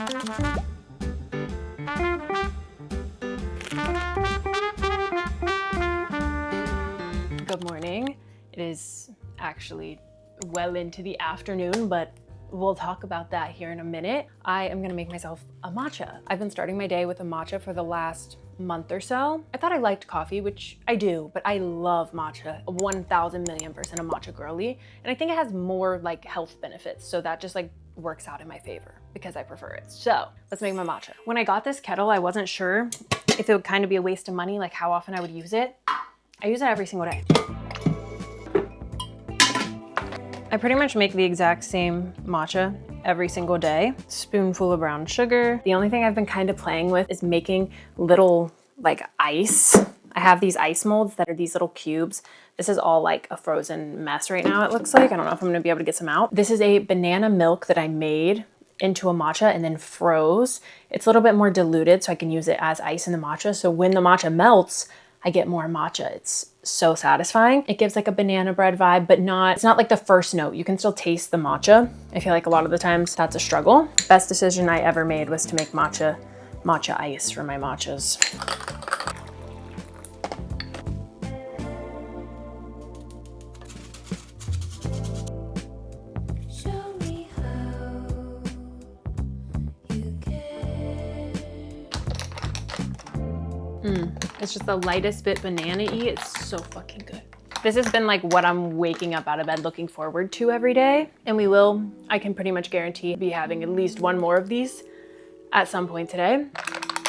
Good morning. It is actually well into the afternoon, but we'll talk about that here in a minute. I am gonna make myself a matcha. I've been starting my day with a matcha for the last month or so. I thought I liked coffee, which I do, but I love matcha. 1,000,000,000% a matcha girly. And I think it has more like health benefits. So that just like works out in my favor because I prefer it. So let's make my matcha. When I got this kettle, I wasn't sure if it would kind of be a waste of money, like how often I would use it. I use it every single day. I pretty much make the exact same matcha every single day. Spoonful of brown sugar. The only thing I've been kind of playing with is making little like ice. I have these ice molds that are these little cubes. This is all like a frozen mess right now, it looks like. I don't know if I'm gonna be able to get some out. This is a banana milk that I made into a matcha and then froze. It's a little bit more diluted so I can use it as ice in the matcha. So when the matcha melts, I get more matcha. It's so satisfying. It gives like a banana bread vibe, but it's not like the first note. You can still taste the matcha. I feel like a lot of the times that's a struggle. Best decision I ever made was to make matcha ice for my matchas. It's just the lightest bit banana-y. It's so fucking good. This has been like what I'm waking up out of bed looking forward to every day. And I can pretty much guarantee, be having at least one more of these at some point today.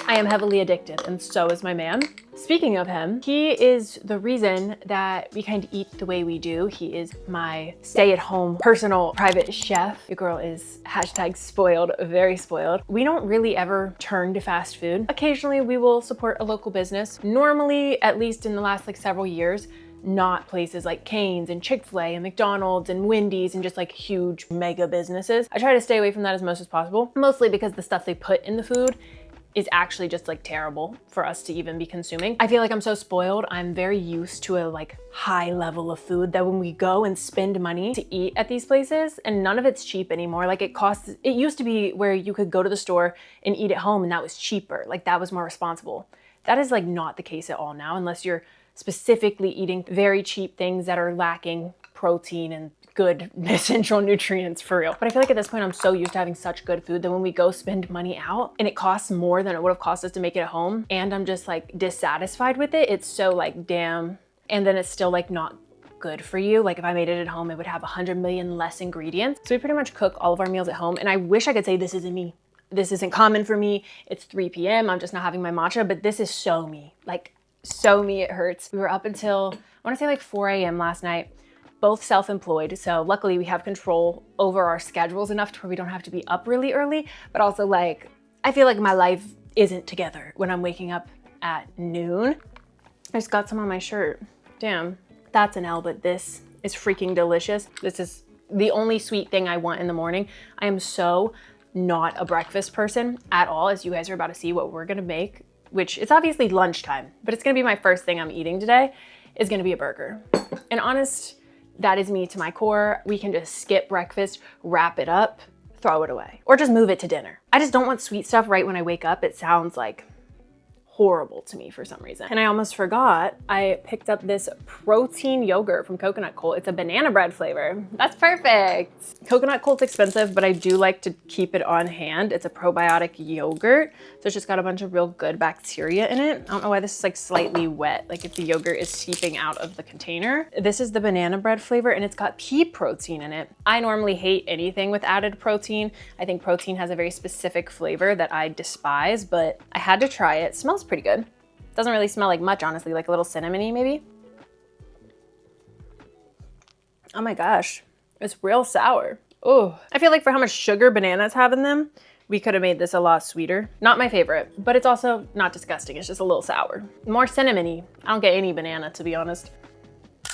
I am heavily addicted and so is my man. Speaking of him, he is the reason that we kind of eat the way we do. He is my stay-at-home personal private chef. Your girl is #spoiled, very spoiled. We don't really ever turn to fast food. Occasionally we will support a local business. Normally, at least in the last like several years, not places like Cane's and Chick-fil-A and McDonald's and Wendy's and just like huge mega businesses. I try to stay away from that as much as possible, mostly because the stuff they put in the food is actually just like terrible for us to even be consuming. I feel like I'm so spoiled. I'm very used to a like high level of food that when we go and spend money to eat at these places, and none of it's cheap anymore. Like it used to be where you could go to the store and eat at home and that was cheaper. Like that was more responsible. That is like not the case at all now, unless you're specifically eating very cheap things that are lacking protein and good essential nutrients for real. But I feel like at this point, I'm so used to having such good food that when we go spend money out and it costs more than it would have cost us to make it at home, and I'm just like dissatisfied with it, it's so like, damn. And then it's still like not good for you. Like if I made it at home, it would have 100 million less ingredients. So we pretty much cook all of our meals at home. And I wish I could say this isn't me. This isn't common for me. It's 3 p.m. I'm just not having my matcha, but this is so me. Like so me, it hurts. We were up until, I wanna say like 4 a.m. last night. Both self-employed, so luckily we have control over our schedules enough to where we don't have to be up really early, but also like, I feel like my life isn't together when I'm waking up at noon. I just got some on my shirt. Damn, that's an L, but this is freaking delicious. This is the only sweet thing I want in the morning. I am so not a breakfast person at all, as you guys are about to see what we're gonna make, which it's obviously lunchtime, but it's gonna be my first thing I'm eating today, is gonna be a burger. And honest, that is me to my core. We can just skip breakfast, wrap it up, throw it away, or just move it to dinner. I just don't want sweet stuff right when I wake up. It sounds like horrible to me for some reason. And I almost forgot, I picked up this protein yogurt from Coconut Cult. It's a banana bread flavor. That's perfect. Coconut Cult's expensive, but I do like to keep it on hand. It's a probiotic yogurt, so it's just got a bunch of real good bacteria in it. I don't know why this is like slightly wet, like if the yogurt is seeping out of the container. This is the banana bread flavor and it's got pea protein in it. I normally hate anything with added protein. I think protein has a very specific flavor that I despise, but I had to try it. It smells pretty good. Doesn't really smell like much, honestly, like a little cinnamony maybe. Oh my gosh, it's real sour. Oh, I feel like for how much sugar bananas have in them, we could have made this a lot sweeter. Not my favorite, but it's also not disgusting. It's just a little sour. More cinnamony. I don't get any banana, to be honest.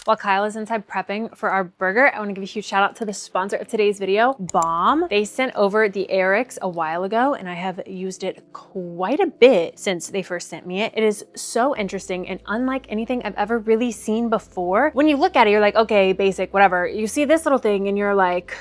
While Kyle is inside prepping for our burger, I want to give a huge shout out to the sponsor of today's video, Balm. They sent over the Airix a while ago and I have used it quite a bit since they first sent me it. It is so interesting and unlike anything I've ever really seen before. When you look at it, you're like, okay, basic, whatever. You see this little thing and you're like,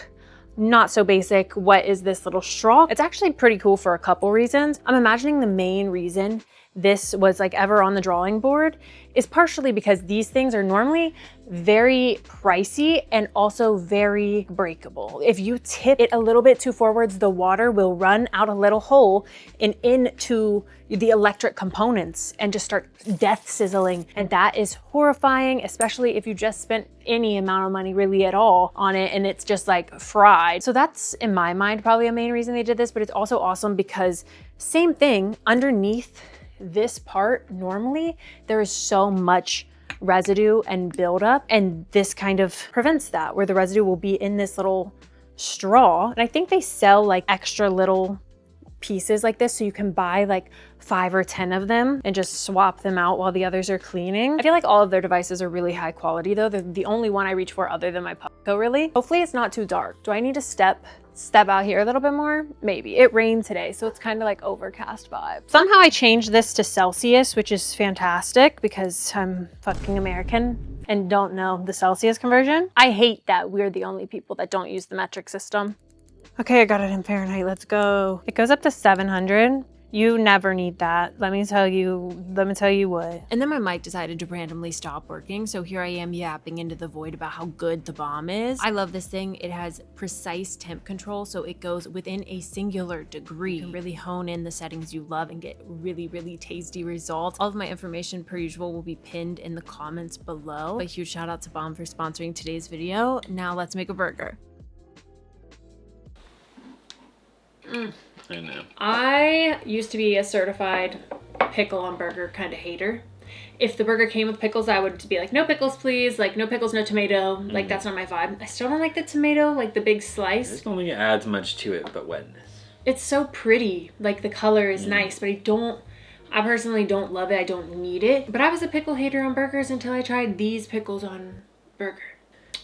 not so basic, what is this little straw? It's actually pretty cool for a couple reasons. I'm imagining the main reason this was like ever on the drawing board is partially because these things are normally very pricey and also very breakable. If you tip it a little bit too forwards, the water will run out a little hole and into the electric components and just start death sizzling. And that is horrifying, especially if you just spent any amount of money really at all on it and it's just like fried. So that's, in my mind, probably a main reason they did this, but it's also awesome because same thing underneath this part, normally there is so much residue and buildup, and this kind of prevents that, where the residue will be in this little straw. And I think they sell like extra little pieces like this, so you can buy like 5 or 10 of them and just swap them out while the others are cleaning. I feel like all of their devices are really high quality though. They're the only one I reach for other than my Puffco, really. Hopefully it's not too dark. Do I need to step out here a little bit more? Maybe. It rained today, so it's kind of like overcast vibe. Somehow I changed this to Celsius, which is fantastic because I'm fucking American and don't know the Celsius conversion. I hate that we're the only people that don't use the metric system. Okay, I got it in Fahrenheit, let's go. It goes up to 700. You never need that. Let me tell you what. And then my mic decided to randomly stop working, so here I am yapping into the void about how good the bomb is. I love this thing. It has precise temp control, so it goes within a singular degree. You can really hone in the settings you love and get really, really tasty results. All of my information, per usual, will be pinned in the comments below. A huge shout out to Bomb for sponsoring today's video. Now let's make a burger. I know. I used to be a certified pickle on burger kind of hater. If the burger came with pickles, I would be like, no pickles, please. Like, no pickles, no tomato. Like, that's not my vibe. I still don't like the tomato, like the big slice. I just don't think it adds much to it but wetness. It's so pretty. Like, the color is nice, but I personally don't love it. I don't need it. But I was a pickle hater on burgers until I tried these pickles on burger.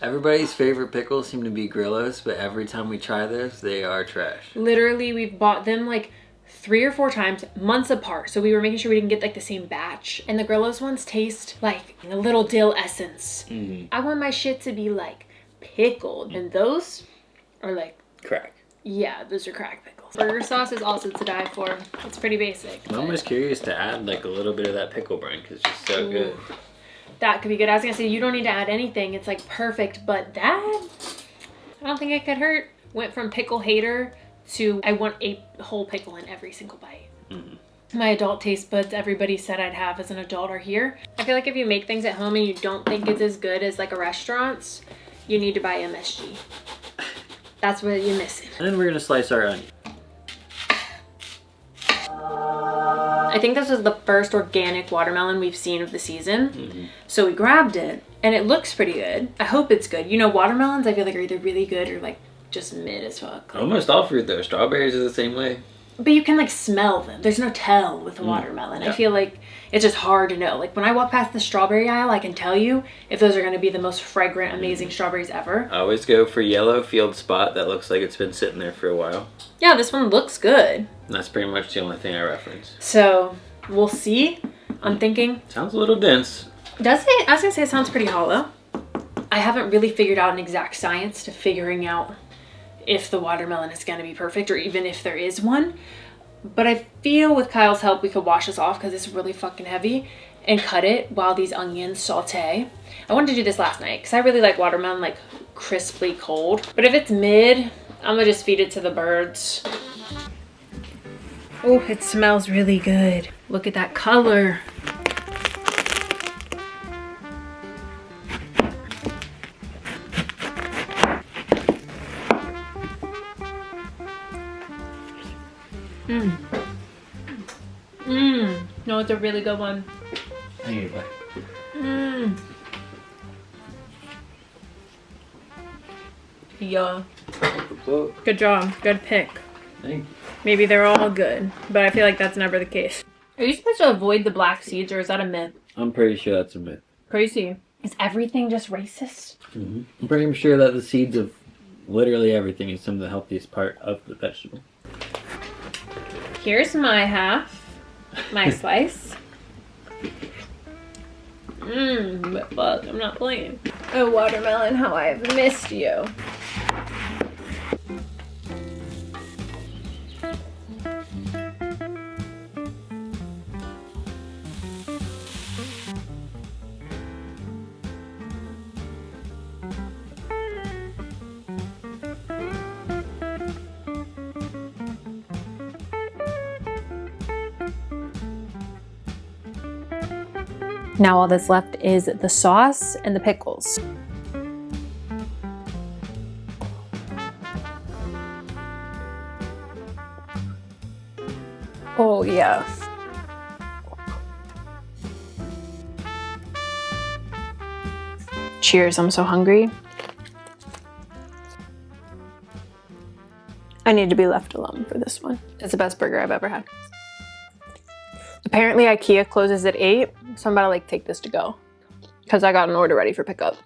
Everybody's favorite pickles seem to be Grillos, but every time we try those, they are trash. Literally, we've bought them like 3 or 4 times, months apart. So we were making sure we didn't get like the same batch. And the Grillos ones taste like a little dill essence. I want my shit to be like pickled. And those are like crack. Yeah, those are crack pickles. Burger sauce is also to die for. It's pretty basic. I'm almost curious to add like a little bit of that pickle brine because it's just so good. That could be good. I was gonna say, you don't need to add anything. It's like perfect, but that, I don't think it could hurt. Went from pickle hater to I want a whole pickle in every single bite. My adult taste buds everybody said I'd have as an adult are here. I feel like if you make things at home and you don't think it's as good as like a restaurant's, you need to buy MSG. That's what you're missing. And then we're gonna slice our onion. I think this was the first organic watermelon we've seen of the season. So we grabbed it and it looks pretty good. I hope it's good. You know, watermelons I feel like are either really good or like just mid as fuck. Almost all fruit though. Strawberries are the same way. But you can like smell them. There's no tell with a watermelon. I feel like it's just hard to know. Like when I walk past the strawberry aisle, I can tell you if those are going to be the most fragrant, amazing strawberries ever. I always go for yellow field spot that looks like it's been sitting there for a while. Yeah, this one looks good. And that's pretty much the only thing I reference. So we'll see. I'm thinking. Sounds a little dense. Does it? I was going to say it sounds pretty hollow. I haven't really figured out an exact science to figuring out if the watermelon is going to be perfect or even if there is one. But I feel with Kyle's help we could wash this off because it's really fucking heavy and cut it while these onions saute. I wanted to do this last night because I really like watermelon like crisply cold. But if it's mid, I'm gonna just feed it to the birds. Oh, it smells really good. Look at that color. No, it's a really good one. Anyway. Yeah. Good job. Good pick. Thank you. Maybe they're all good, but I feel like that's never the case. Are you supposed to avoid the black seeds or is that a myth? I'm pretty sure that's a myth. Crazy. Is everything just racist? I'm pretty sure that the seeds of literally everything is some of the healthiest part of the vegetable. Here's my half. My slice. But fuck, I'm not playing. Oh, watermelon, how I have missed you. Now all that's left is the sauce and the pickles. Oh yeah. Cheers, I'm so hungry. I need to be left alone for this one. It's the best burger I've ever had. Apparently IKEA closes at 8, so I'm about to like take this to go because I got an order ready for pickup.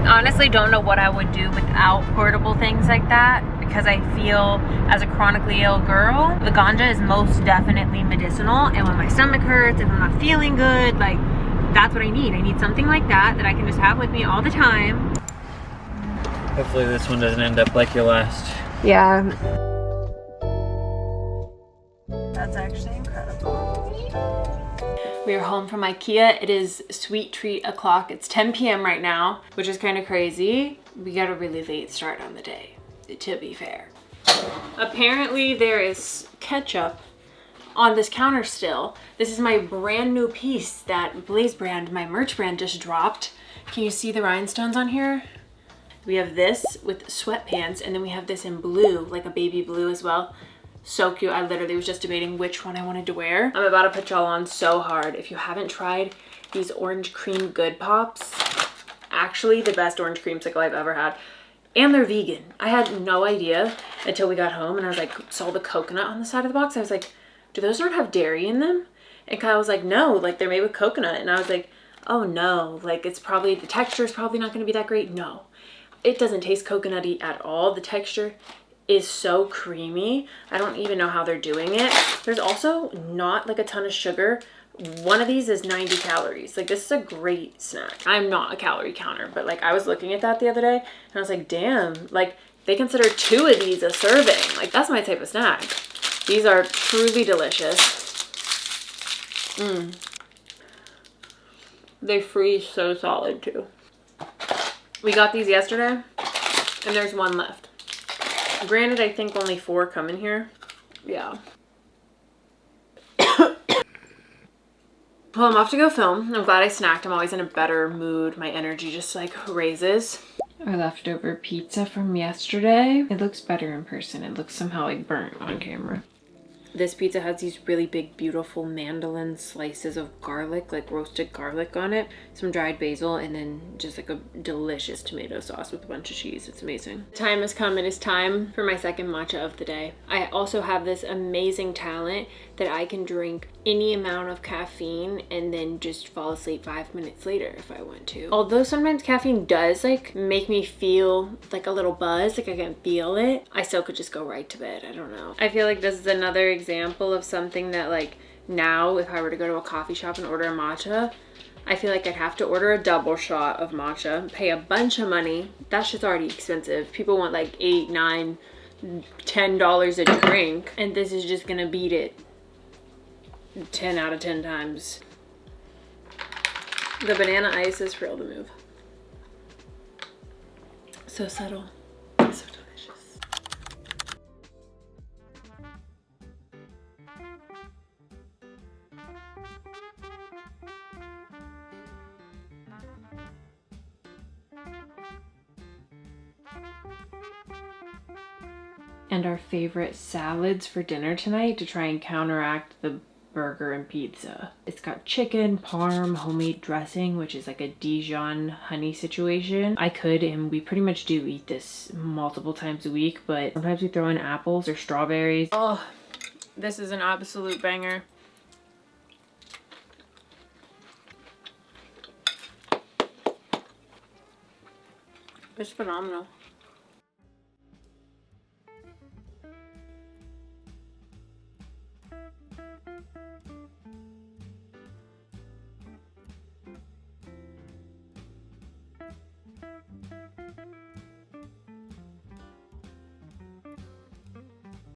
Honestly, don't know what I would do without portable things like that because I feel as a chronically ill girl, the ganja is most definitely medicinal, and when my stomach hurts, if I'm not feeling good, like that's what I need. I need something like that that I can just have with me all the time. Hopefully this one doesn't end up like your last. Yeah. That's actually incredible. We are home from IKEA. It is sweet treat o'clock. It's 10 p.m. right now, which is kind of crazy. We got a really late start on the day, to be fair. Apparently there is ketchup on this counter still. This is my brand new piece that Blaze brand, my merch brand, just dropped. Can you see the rhinestones on here? We have this with sweatpants, and then we have this in blue, like a baby blue as well. So cute. I literally was just debating which one I wanted to wear. I'm about to put y'all on so hard. If you haven't tried these orange cream good pops, actually the best orange creamsicle I've ever had. And they're vegan. I had no idea until we got home and I was like, saw the coconut on the side of the box. I was like, do those not have dairy in them? And Kyle was like, no, like they're made with coconut. And I was like, oh no, like it's probably, the texture is probably not gonna be that great. No, it doesn't taste coconutty at all. The texture is so creamy. I don't even know how they're doing it. There's also not like a ton of sugar. One of these is 90 calories. Like this is a great snack. I'm not a calorie counter, but like I was looking at that the other day and I was like, damn, like they consider 2 of these a serving. Like that's my type of snack. These are truly delicious. They freeze so solid too. We got these yesterday and there's one left. Granted, I think only 4 come in here. Yeah. Well, I'm off to go film. I'm glad I snacked. I'm always in a better mood. My energy just like raises. Our leftover pizza from yesterday. It looks better in person. It looks somehow like burnt on camera. This pizza has these really big, beautiful mandolin slices of garlic, like roasted garlic on it, some dried basil, and then just like a delicious tomato sauce with a bunch of cheese. It's amazing. The time has come. It is time for my second matcha of the day. I also have this amazing talent that I can drink any amount of caffeine and then just fall asleep 5 minutes later if I want to. Although sometimes caffeine does like make me feel like a little buzz, like I can feel it, I still could just go right to bed. I don't know. I feel like this is another example of something that like now if I were to go to a coffee shop and order a matcha, I feel like I'd have to order a double shot of matcha, pay a bunch of money. That shit's already expensive. People want like $8, $9, $10 a drink, and this is just gonna beat it 10 out of 10 times. The banana ice is real to move. So subtle, so delicious. And our favorite salads for dinner tonight to try and counteract the burger and pizza. It's got chicken, parm, homemade dressing, which is like a Dijon honey situation. I could, and we pretty much do eat this multiple times a week, but sometimes we throw in apples or strawberries. Oh, this is an absolute banger. It's phenomenal.